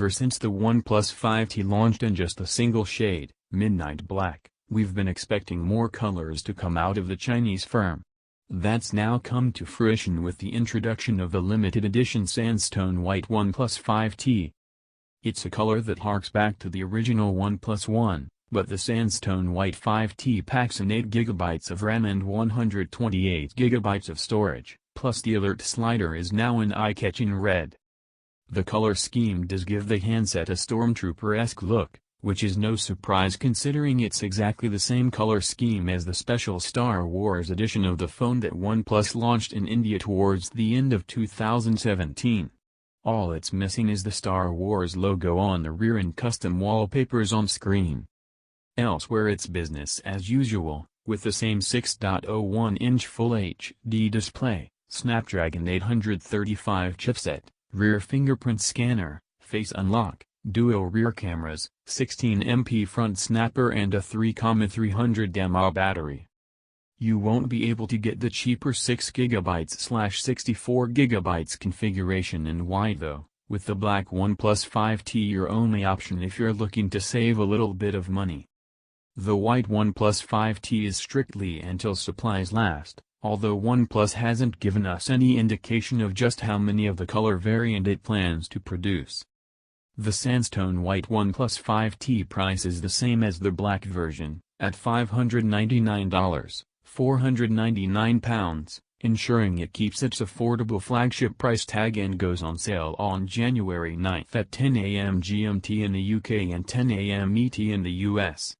Ever since the OnePlus 5T launched in just a single shade, Midnight Black, we've been expecting more colors to come out of the Chinese firm. That's now come to fruition with the introduction of the limited edition Sandstone White OnePlus 5T. It's a color that harks back to the original OnePlus One, but the Sandstone White 5T packs in 8GB of RAM and 128GB of storage, plus the alert slider is now an eye-catching red. The color scheme does give the handset a Stormtrooper-esque look, which is no surprise considering it's exactly the same color scheme as the special Star Wars edition of the phone that OnePlus launched in India towards the end of 2017. All it's missing is the Star Wars logo on the rear and custom wallpapers on screen. Elsewhere it's business as usual, with the same 6.01-inch Full HD display, Snapdragon 835 chipset, rear fingerprint scanner, face unlock, dual rear cameras, 16MP front snapper and a 3,300 mAh battery. You won't be able to get the cheaper 6GB/64GB configuration in white though, with the black OnePlus 5T your only option if you're looking to save a little bit of money. The white OnePlus 5T is strictly until supplies last, although OnePlus hasn't given us any indication of just how many of the color variant it plans to produce. The Sandstone White OnePlus 5T price is the same as the black version, at $599, £499, ensuring it keeps its affordable flagship price tag and goes on sale on January 9 at 10 a.m. GMT in the UK and 10 a.m. ET in the US.